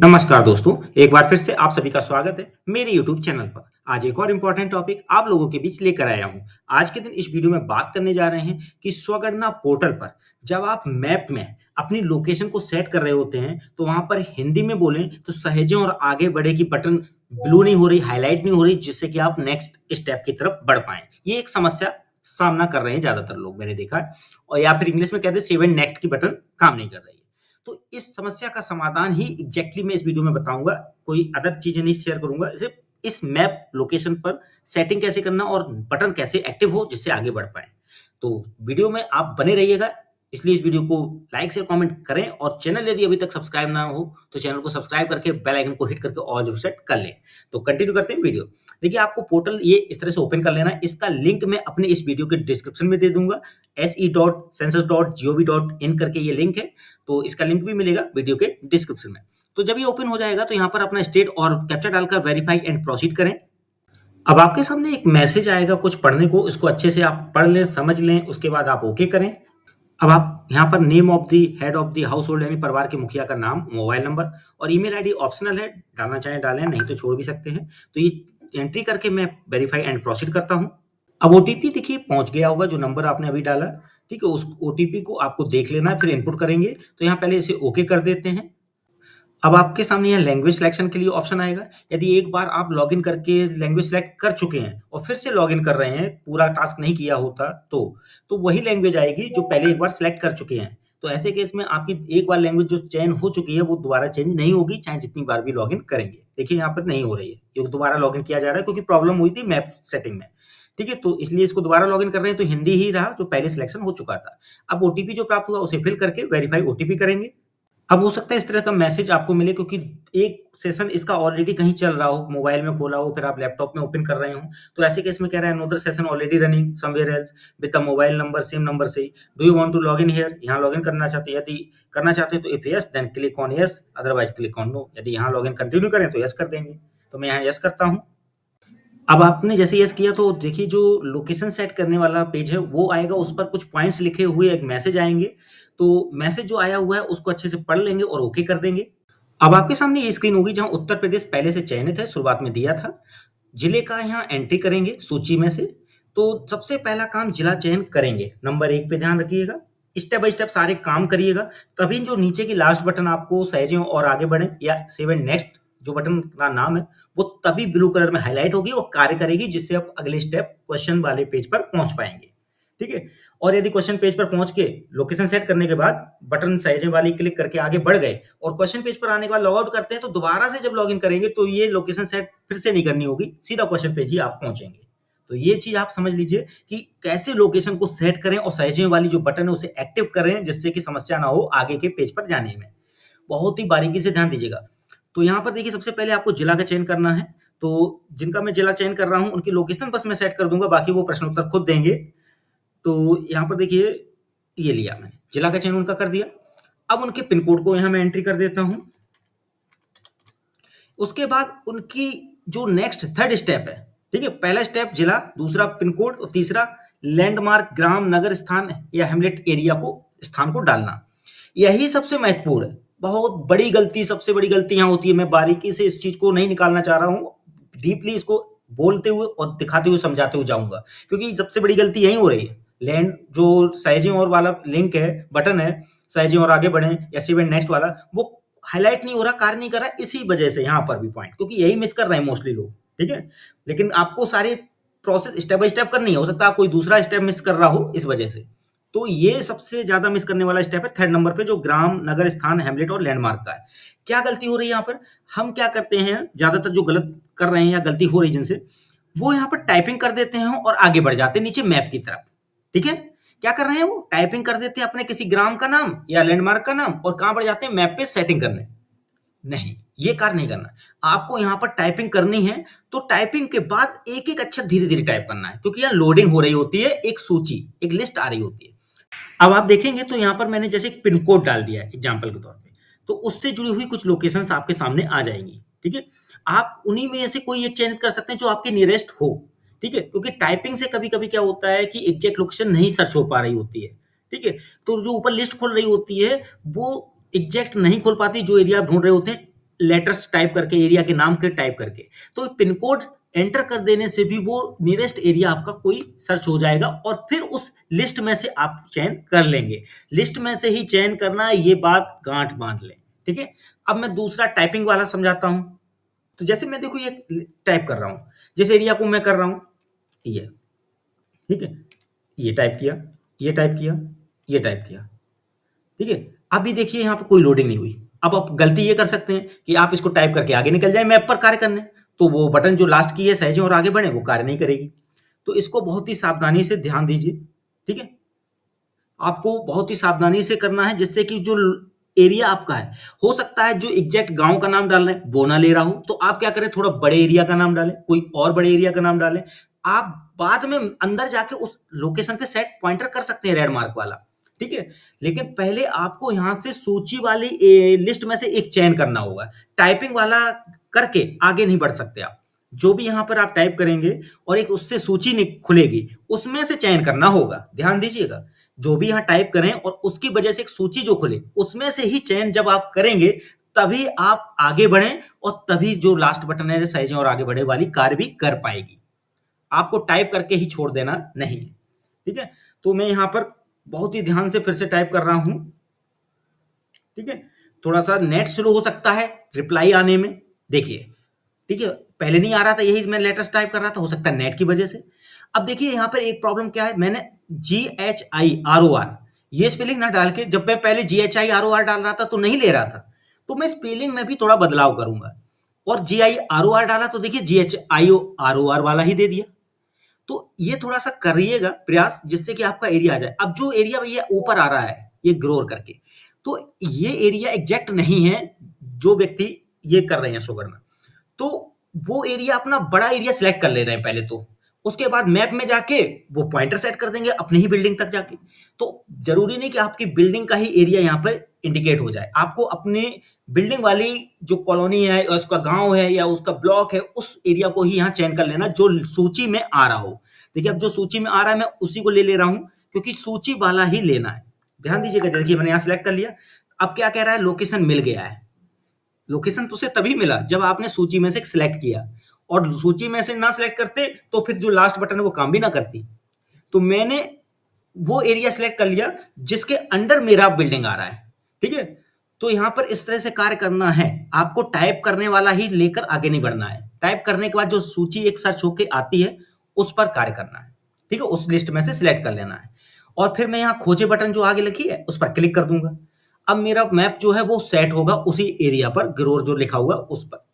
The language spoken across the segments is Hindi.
नमस्कार दोस्तों, एक बार फिर से आप सभी का स्वागत है मेरे YouTube चैनल पर। आज एक और इम्पोर्टेंट टॉपिक आप लोगों के बीच लेकर आया हूँ। आज के दिन इस वीडियो में बात करने जा रहे हैं कि स्वगणना पोर्टल पर जब आप मैप में अपनी लोकेशन को सेट कर रहे होते हैं, तो वहाँ पर हिंदी में बोलें तो सहेजें और आगे बढ़े की बटन ब्लू नहीं हो रही, हाइलाइट नहीं हो रही, जिससे कि आप नेक्स्ट स्टेप की तरफ बढ़ पाएँ। ये एक समस्या सामना कर रहे हैं ज़्यादातर लोग, मैंने देखा है। और या फिर इंग्लिश में कहते हैं सेव एंड नेक्स्ट की बटन काम नहीं कर रही है। तो इस समस्या का समाधान ही एग्ज़ैक्टली मैं इस वीडियो में बताऊँगा, कोई अदर चीज़ें नहीं शेयर करूँगा, सिर्फ़ इस मैप लोकेशन पर सेटिंग कैसे करना और बटन कैसे एक्टिव हो जिससे आगे बढ़ पाएँ। तो वीडियो में आप बने रहिएगा, इसलिए इस वीडियो को लाइक, शेयर, कमेंट करें और चैनल यदि अभी तक सब्सक्राइब ना हो, तो चैनल को सब्सक्राइब करके बेल आइकन को हिट करके ऑल ज़रूर सेट कर लें। तो कंटिन्यू करते हैं वीडियो। देखिए, आपको पोर्टल ये इस तरह से ओपन कर लेना है, इसका लिंक मैं अपने इस वीडियो के डिस्क्रिप्शन में दे दूँगा, se.census.gov.in करके ये लिंक है। तो इसका लिंक भी मिलेगा वीडियो के डिस्क्रिप्शन में। तो जब ये ओपन हो जाएगा तो यहाँ पर अपना स्टेट और कैप्चा डालकर वेरीफाई एंड प्रोसीड करें। अब आपके सामने एक मैसेज आएगा कुछ पढ़ने को, इसको अच्छे से आप पढ़ लें, समझ लें, उसके बाद आप ओके करें। अब आप यहाँ पर name of the head of the house hold यानी परिवार के मुखिया का नाम, मोबाइल नंबर और ईमेल आईडी ऑप्शनल है, डालना चाहें डालें, नहीं तो छोड़ भी सकते हैं। तो ये एंट्री करके मैं वेरीफाई एंड प्रोसीड करता हूँ। अब ओटीपी देखिए पहुँच गया होगा, जो नंबर आपने अभी डाला, ठीक है? उस ओटीपी को आपको देख लेना है, फिर इनपुट करेंगे। तो यहाँ पहले इसे ओके कर देते हैं। अब आपके सामने यहाँ लैंग्वेज सिलेक्शन के लिए ऑप्शन आएगा। यदि एक बार आप लॉगिन करके लैंग्वेज सिलेक्ट कर चुके हैं और फिर से लॉगिन कर रहे हैं, पूरा टास्क नहीं किया होता तो वही लैंग्वेज आएगी जो पहले एक बार सिलेक्ट कर चुके हैं। तो ऐसे केस में आपकी एक बार लैंग्वेज जो चयन हो चुकी है, वो दोबारा चेंज नहीं होगी, चाहे जितनी बार भी लॉगिन करेंगे। देखिए यहाँ पर नहीं हो रही है, ये दोबारा लॉगिन किया जा रहा है क्योंकि प्रॉब्लम हुई थी मैप सेटिंग में। ठीक है? तो इसलिए इसको दोबारा लॉगिन कर रहे हैं, तो हिंदी ही रहा जो पहले सिलेक्शन हो चुका था। अब ओटीपी जो प्राप्त हुआ उसे फिल करके वेरीफाई ओटीपी करेंगे। अब हो सकता है इस तरह का मैसेज आपको मिले क्योंकि एक सेशन इसका ऑलरेडी कहीं चल रहा हो, मोबाइल में खोला हो, फिर आप लैपटॉप में ओपन कर रहे हो। तो ऐसे केस में कह रहा है another session already running somewhere else with the mobile number, same number से। Do you want to log in here? यहाँ लॉगिन करना चाहते हैं, यदि करना चाहते हैं तो if yes then click on yes, otherwise click on no. यदि यहाँ लॉगिन कंटिन्यू करें तो यस कर देंगे। तो मैं यहाँ यस करता हूँ। अब आपने जैसे यस किया तो देखिए जो लोकेशन सेट करने वाला पेज है वो आएगा, उस पर कुछ पॉइंट्स लिखे हुए एक मैसेज आएँगे। तो मैसेज जो आया हुआ है उसको अच्छे से पढ़ लेंगे और ओके कर देंगे। अब आपके सामने ये स्क्रीन होगी जहाँ उत्तर प्रदेश पहले से चयनित है, शुरुआत में दिया था। जिले का यहाँ एंट्री करेंगे सूची में से। तो सबसे पहला काम जिला चयन करेंगे, नंबर 1 पे ध्यान रखिएगा। स्टेप बाय स्टेप सारे काम करिएगा, तभी जो नीचे की लास्ट बटन आपको सहेजें और आगे बढ़ें या सेव एंड नेक्स्ट जो बटन का नाम है, वो तभी ब्लू कलर में हाइलाइट होगी और कार्य करेगी, जिससे आप अगले स्टेप क्वेश्चन वाले पेज पर पहुँच पाएँगे। ठीक है? और यदि क्वेश्चन पेज पर पहुँच के लोकेशन सेट करने के बाद बटन सहेजें वाली क्लिक करके आगे बढ़ गए और क्वेश्चन पेज पर आने के बाद लॉग आउट करते हैं, तो दोबारा से जब लॉगिन करेंगे तो ये लोकेशन सेट फिर से नहीं करनी होगी, सीधा क्वेश्चन पेज ही आप पहुँचेंगे। तो ये चीज़ आप समझ लीजिए कि कैसे लोकेशन को सेट करें और सहेजें वाली जो बटन है उसे एक्टिव करें, जिससे कि समस्या ना हो आगे के पेज पर जाने में। बहुत ही बारीकी से ध्यान दीजिएगा। तो यहाँ पर देखिए सबसे पहले आपको जिला का चयन करना है। तो जिनका मैं जिला चयन कर रहा हूँ उनकी लोकेशन बस मैं सेट कर दूँगा, बाकी वो प्रश्न उत्तर खुद देंगे। तो यहाँ पर देखिए ये लिया मैंने, जिला का चयन उनका कर दिया। अब उनके पिन कोड को यहाँ मैं एंट्री कर देता हूँ। उसके बाद उनकी जो नेक्स्ट थर्ड स्टेप है, ठीक है? पहला स्टेप जिला, दूसरा पिन कोड और तीसरा लैंडमार्क, ग्राम, नगर, स्थान या हैमलेट एरिया को स्थान को डालना। यही सबसे महत्वपूर्ण है। बहुत बड़ी गलती, सबसे बड़ी गलती यहाँ होती है। मैं बारीकी से इस चीज़ को नहीं निकालना चाह रहा हूँ, डीपली इसको बोलते हुए और दिखाते हुए, समझाते हुए जाऊँगा, क्योंकि सबसे बड़ी गलती यहीं हो रही है। लैंड जो सहेजें और वाला लिंक है, बटन है, सहेजें और आगे बढ़ें या सेव एंड नेक्स्ट वाला, वो हाइलाइट नहीं हो रहा, कार्य नहीं कर रहा है, इसी वजह से यहाँ पर भी पॉइंट, क्योंकि यही मिस कर रहे हैं मोस्टली लोग, ठीक है? लेकिन आपको सारी प्रोसेस स्टेप बाय स्टेप करनी है, हो सकता है आप कोई दूसरा स्टेप मिस कर रहा हो इस वजह से। तो ये सबसे ज़्यादा मिस करने वाला स्टेप है थर्ड नंबर पे, जो ग्राम, नगर, स्थान, हैमलेट और लैंडमार्क का है। क्या गलती हो रही है यहाँ पर? हम क्या करते हैं, ज़्यादातर जो गलत कर रहे हैं या गलती हो रही है जिनसे, वो यहाँ पर टाइपिंग कर देते हैं और आगे बढ़ जाते हैं नीचे मैप की तरफ, ठीक है? क्या कर रहे हैं वो? टाइपिंग कर देते हैं अपने किसी ग्राम का नाम या लैंडमार्क का नाम और कहाँ बढ़ जाते हैं? मैप पे सेटिंग करने। नहीं, ये कार्य नहीं करना। आपको यहाँ पर टाइपिंग करनी है, तो टाइपिंग के बाद एक-एक अक्षर धीरे-धीरे टाइप करना है, क्योंकि यहाँ लोडिंग हो रही होती है, एक सूची, एक लिस्ट आ रही होती है। अब आप देखेंगे तो यहाँ पर मैंने जैसे एक पिन कोड डाल दिया है एग्जाम्पल के तौर पे, तो उससे जुड़ी हुई कुछ लोकेशंस आपके सामने आ जाएँगी, ठीक है? आप उन्हीं में से कोई एक चयनित कर सकते हैं जो आपके नियरेस्ट हो, ठीक है? क्योंकि टाइपिंग से कभी-कभी क्या होता है कि एग्ज़ैक्ट लोकेशन नहीं सर्च हो पा रही होती है, ठीक है? तो जो ऊपर लिस्ट खुल रही होती है, वो एग्ज़ैक्ट नहीं खुल पाती जो एरिया आप ढूँढ रहे होते हैं, लेटर्स टाइप करके, एरिया के नाम के टाइप करके। तो पिन कोड एंटर कर देने से भी वो नियरेस्ट एरिया आपका कोई सर्च हो जाएगा और फिर उस लिस्ट में से आप चयन कर लेंगे। लिस्ट में से ही चयन करना है, ये बात गांठ बांध लें, ठीक है। अब मैं दूसरा टाइपिंग वाला समझाता हूं। तो जैसे मैं देखो ये टाइप कर रहा हूं, जिस एरिया को मैं कर रहा हूं ये, ठीक है, ये टाइप किया, ये टाइप किया, ये टाइप किया, ठीक है। अभी देखिए यहाँ पे कोई लोडिंग नहीं हुई। अब आप गलती ये कर सकते हैं कि आप इसको टाइप करके आगे निकल जाए मैप पर कार्य करने, तो वो बटन जो लास्ट की है सहेजें और आगे बढ़े, वो कार्य नहीं करेगी। तो इसको बहुत ही सावधानी से ध्यान दीजिए, ठीक है। आपको बहुत ही सावधानी से करना है, जिससे कि जो एरिया आपका है, हो सकता है जो एग्जैक्ट गांव का नाम डाल रहे हैं वो ना ले रहा हो, तो आप क्या करें, थोड़ा बड़े एरिया का नाम डालें, कोई और बड़े एरिया का नाम डालें। आप बाद में अंदर जाके उस लोकेशन पे सेट पॉइंटर कर सकते हैं रेड मार्क वाला, ठीक है। लेकिन पहले आपको यहां से सूची वाली लिस्ट में से एक चयन करना होगा। टाइपिंग वाला करके आगे नहीं बढ़ सकते आप। जो भी यहां पर आप टाइप करेंगे और एक उससे सूची खुलेगी, उसमें से चयन करना होगा, ध्यान दीजिएगा। जो भी यहाँ टाइप करें और उसकी वजह से एक सूची जो खुले, उसमें से ही चयन जब आप करेंगे, तभी आप आगे बढ़ें और तभी जो लास्ट बटन है सहेजें और आगे बढ़े वाली कार्य भी कर पाएगी। आपको टाइप करके ही छोड़ देना नहीं है, ठीक है। तो मैं यहाँ पर बहुत ही ध्यान से फिर से टाइप कर रहा हूं, ठीक है। थोड़ा सा नेट स्लो हो सकता है रिप्लाई आने में, देखिए, ठीक है। पहले नहीं आ रहा था, यही मैं लेटेस्ट टाइप कर रहा था, हो सकता है नेट की वजह से। अब देखिए यहाँ पर एक प्रॉब्लम क्या है, मैंने GHIROR ये स्पेलिंग ना डाल के, जब मैं पहले GHIROR डाल रहा था तो नहीं ले रहा था, तो मैं स्पेलिंग में भी थोड़ा बदलाव करूंगा और GIROR डाला तो देखिए GHIOROR वाला ही दे दिया। तो ये थोड़ा सा करिएगा प्रयास, जिससे कि आपका एरिया आ जाए। अब जो एरिया भैया ऊपर आ रहा है ये ग्रोर करके, तो ये एरिया एग्जैक्ट नहीं है जो व्यक्ति ये कर रहे हैं शो करना। तो वो एरिया अपना बड़ा एरिया सिलेक्ट कर ले रहे हैं पहले तो, उसके बाद मैप में जाके वो पॉइंटर सेट कर देंगे अपनी ही बिल्डिंग तक जाके। तो जरूरी नहीं कि आपकी बिल्डिंग का ही एरिया यहाँ पर इंडिकेट हो जाए, आपको अपने बिल्डिंग वाली जो कॉलोनी है या उसका गांव है या उसका ब्लॉक है, उस एरिया को ही यहाँ चयन कर लेना जो सूची में आ रहा हो। देखिए अब जो सूची में आ रहा है मैं उसी को ले रहा हूं, क्योंकि सूची वाला ही लेना है। ध्यान दीजिएगा, देखिए मैंने यहाँ सिलेक्ट कर लिया। अब क्या कह रहा है, लोकेशन मिल गया है। लोकेशन तो उसे तभी मिला जब आपने सूची में से सिलेक्ट किया, और सूची में से ना सिलेक्ट करते तो फिर जो लास्ट बटन है वो काम भी ना करती। तो मैंने वो एरिया सिलेक्ट कर लिया जिसके अंडर मेरा बिल्डिंग आ रहा है, ठीक है। तो यहां पर इस तरह से कार्य करना है, आपको टाइप करने वाला ही लेकर आगे नहीं बढ़ना है। टाइप करने के बाद जो सूची एक सर्च होके आती है उस पर कार्य करना है, ठीक है। उस लिस्ट में से सिलेक्ट कर लेना है और फिर मैं यहाँ खोजे बटन जो आगे लिखी है उस पर क्लिक कर दूंगा। अब मेरा मैप जो है वो सेट होगा उसी एरिया पर, ग्रोर जो लिखा हुआ उस पर।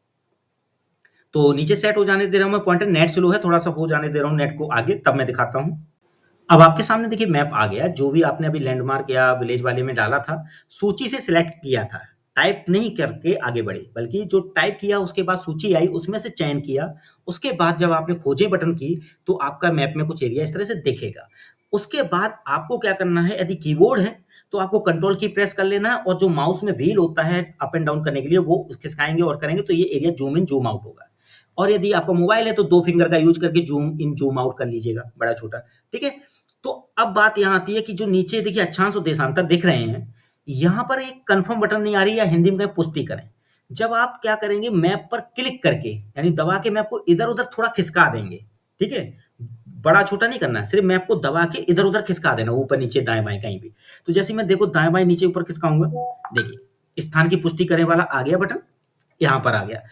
तो नीचे सेट हो जाने दे रहा हूं मैं, पॉइंटर नेट स्लो है, थोड़ा सा हो जाने दे रहा हूं नेट को आगे, तब मैं दिखाता हूं। अब आपके सामने देखिए मैप आ गया, जो भी आपने अभी लैंडमार्क या विलेज वाले में डाला था, सूची से सिलेक्ट किया था, टाइप नहीं करके आगे बढ़े, बल्कि जो टाइप किया उसके बाद सूची आई उसमें से चयन किया। उसके बाद जब आपने खोजे बटन की तो आपका मैप में कुछ एरिया इस तरह से दिखेगा। उसके बाद आपको क्या करना है, यदि कीबोर्ड है तो आपको कंट्रोल की प्रेस कर लेना है, और जो माउस में व्हील होता है अप एंड डाउन करने के लिए वो खिसकाएंगे और करेंगे तो ये area zoom in zoom out होगा। और यदि आपका मोबाइल है तो 2 फिंगर का यूज करके जूम इन जूम आउट कर लीजिएगा, बड़ा छोटा, ठीक है। तो अब बात यहाँ आती है कि जो नीचे देखिए अक्षांश और देशांतर दिख रहे हैं, यहाँ पर एक कंफर्म बटन नहीं आ रही, या हिंदी में कहें पुष्टि करें। जब आप क्या करेंगे, मैप पर क्लिक करके यानी दबा के मैप को इधर उधर थोड़ा खिसका देंगे, ठीक है। बड़ा छोटा नहीं करना है, सिर्फ मैप को दबा के इधर उधर खिसका देना, ऊपर नीचे दाएं बाएं कहीं भी। तो जैसे मैं देखो दाएं बाएं नीचे ऊपर खिसकाऊंगा, देखिए स्थान की पुष्टि करने वाला आ गया बटन, यहाँ पर आ गया।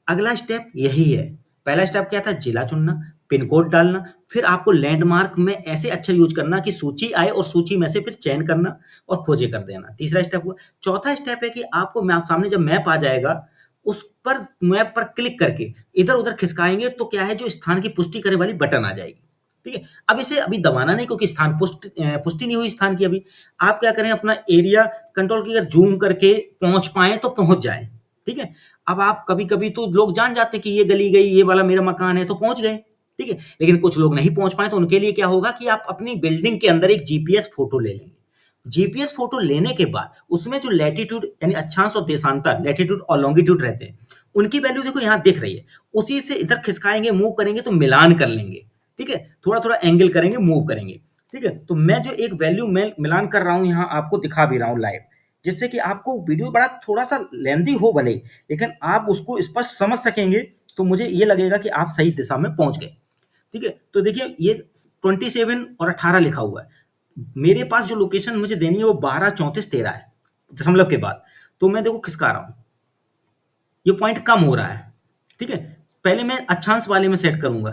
अगला स्टेप यही है। पहला स्टेप क्या था, जिला चुनना, पिन कोड डालना, फिर आपको लैंडमार्क में ऐसे अक्षर यूज करना कि सूची आए और सूची में से फिर चयन करना और खोजे कर देना। तीसरा स्टेप हुआ। चौथा स्टेप है कि आपको मैप सामने जब मैप आ जाएगा, उस पर मैप पर क्लिक करके इधर उधर खिसकाएंगे तो क्या है, जो स्थान की पुष्टि करे वाली बटन आ जाएगी, ठीक है। अब इसे अभी दबाना नहीं, क्योंकि स्थान पुष्टि नहीं हुई स्थान की अभी। आप क्या करें, अपना एरिया कंट्रोल की अगर जूम करके पहुंच पाए तो पहुंच जाए, ठीक है। अब आप कभी-कभी तो लोग जान जाते हैं कि ये गली गई, ये वाला मेरा मकान है, तो पहुंच गए, ठीक है। लेकिन कुछ लोग नहीं पहुंच पाए तो उनके लिए क्या होगा कि आप अपनी बिल्डिंग के अंदर एक जीपीएस फोटो ले लेंगे। जीपीएस फोटो लेने के बाद उसमें जो लैटिट्यूड यानी अक्षांश और देशांतर, लैटिट्यूड और लॉन्गिट्यूड रहते हैं, उनकी वैल्यू देखो यहाँ दिख रही है। उसी से इधर खिसकाएंगे, मूव करेंगे तो मिलान कर लेंगे, ठीक है। थोड़ा-थोड़ा एंगल करेंगे, मूव करेंगे, ठीक है। तो मैं जो एक वैल्यू में मिलान कर रहा हूँ यहाँ आपको दिखा भी रहा हूँ लाइव, जिससे कि आपको वीडियो बड़ा थोड़ा-सा लेंथी हो भले, लेकिन आप उसको स्पष्ट समझ सकेंगे, तो मुझे ये लगेगा कि आप सही दिशा में पहुँच गए। ठीक है? तो देखिए ये 27 और 18 लिखा हुआ है। मेरे पास जो लोकेशन मुझे देनी है वो 12, 34, 13 है, दशमलव के बाद। तो मैं देखो खिसका रहा हूँ। ये पॉइंट कम हो रहा है। ठीक है? पहले मैं अक्षांश वाले में सेट करूँगा।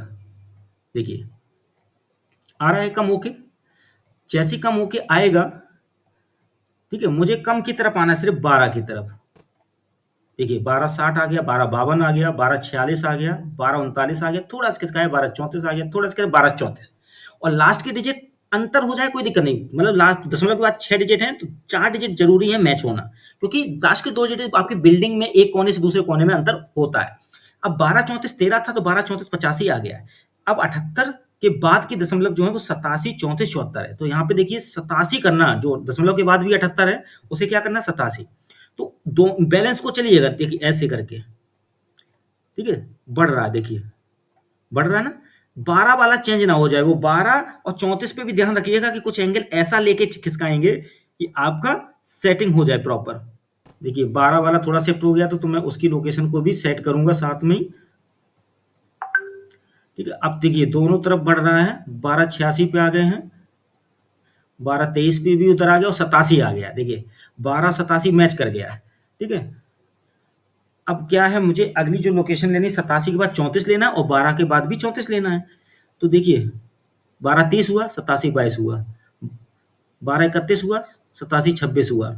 देखिए, आ रहा है कम होके। जैसे ही कम होके आएगा, ठीक है, मुझे कम की तरफ आना है, सिर्फ 12 की तरफ। देखिए 1260 आ गया, 1252 आ गया, 1246 आ गया, 1239 आ गया, थोड़ा सा खिसकाया 1234 आ गया, थोड़ा सा 1234 और लास्ट के डिजिट अंतर हो जाए कोई दिक्कत नहीं, मतलब लास्ट दशमलव के बाद 6 डिजिट हैं तो 4 डिजिट जरूरी है मैच होना, क्योंकि लास्ट के 2 डिजिट आपकी बिल्डिंग में एक कोने से दूसरे कोने में अंतर होता है। अब 1234 13 था तो 1234 85 आ गया है। अब 78 के बाद की दशमलव जो है वो 87 34 74 है। तो यहाँ पे देखिए 87 करना, जो दशमलव के बाद भी 78 है उसे क्या करना 87। तो दो बैलेंस को चलिएगा, देखिए ऐसे करके, ठीक है, बढ़ रहा है, देखिए बढ़ रहा है ना। 12 वाला चेंज ना हो जाए, वो 12 और 34 पे भी ध्यान रखिएगा कि कुछ एंगल ऐसा लेके खिसकाएंगे कि आपका सेटिंग हो जाए प्रॉपर। देखिए 12 वाला थोड़ा शिफ्ट हो गया तो मैं उसकी लोकेशन को भी सेट करूंगा साथ में ही। ठीक है, अब देखिए दोनों तरफ बढ़ रहा है, 1286 पे आ गए हैं, 1223 पे भी उधर आ गया और 87 आ गया। देखिए 1287 मैच कर गया है। ठीक है, अब क्या है, मुझे अगली जो लोकेशन लेनी है 87 के बाद 34 लेना है और 12 के बाद भी 34 लेना है। तो देखिए 1230 हुआ, 87 22 हुआ, 1231 हुआ, 87 26 हुआ।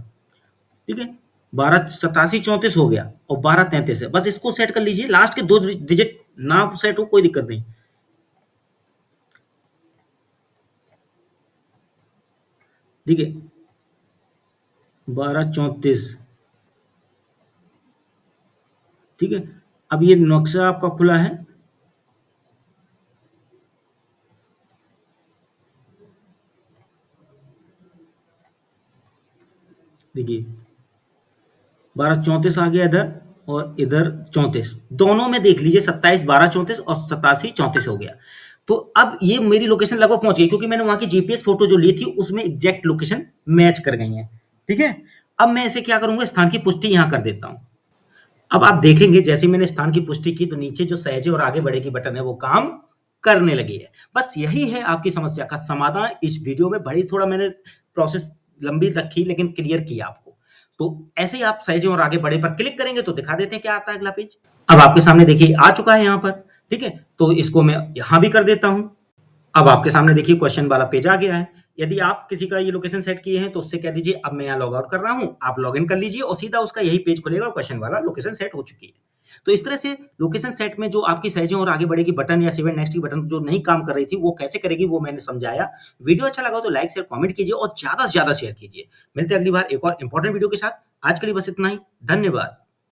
ठीक है, 1287 34 हो गया और 1233 है। बस इसको सेट कर लीजिए, लास्ट के 2 डिजिट ना सेट हो कोई दिक्कत नहीं। ठीक है, 1234। ठीक है, अब ये नक्शा आपका खुला है। देखिए 1234 आ गया इधर और इधर 34, दोनों में देख लीजिए 27 12 34 और 87 34 हो गया। तो अब ये मेरी लोकेशन लगभग पहुंच गई, क्योंकि मैंने वहां की जीपीएस फोटो जो ली थी उसमें एग्जैक्ट लोकेशन मैच कर गई है। ठीक है, अब मैं इसे क्या करूंगा, स्थान की पुष्टि यहां कर देता हूं। अब आप देखेंगे जैसे मैंने स्थान की पुष्टि की तो नीचे जो सहेजे और आगे बढ़े की बटन है वो काम करने लगी है। बस यही है आपकी समस्या का समाधान। इस वीडियो में बड़ी थोड़ा मैंने प्रोसेस लंबी रखी लेकिन क्लियर किया आपको। तो ऐसे ही आप सहेजे और आगे बढ़े पर क्लिक करेंगे तो दिखा देते हैं क्या आता है अगला पेज। अब आपके सामने देखिए आ चुका है यहाँ पर। ठीक है, तो इसको मैं यहां भी कर देता हूं। अब आपके सामने देखिए क्वेश्चन वाला पेज आ गया है। यदि आप किसी का ये लोकेशन सेट किए हैं तो उससे कह दीजिए अब मैं यहाँ लॉग आउट कर रहा हूँ, आप लॉग इन कर लीजिए और सीधा उसका यही पेज खुलेगा, क्वेश्चन वाला लोकेशन सेट हो चुकी है। तो इस तरह से लोकेशन सेट में जो आपकी सहेजें और आगे बढ़ेगी बटन या सेव एंड नेक्स्ट की बटन जो नहीं काम कर रही थी वो कैसे करेगी वो मैंने समझाया। वीडियो अच्छा लगा तो लाइक शेयर कमेंट कीजिए और ज्यादा से ज्यादा शेयर कीजिए। मिलते हैं अगली बार एक और इंपॉर्टेंट वीडियो के साथ। आज के लिए बस इतना ही, धन्यवाद।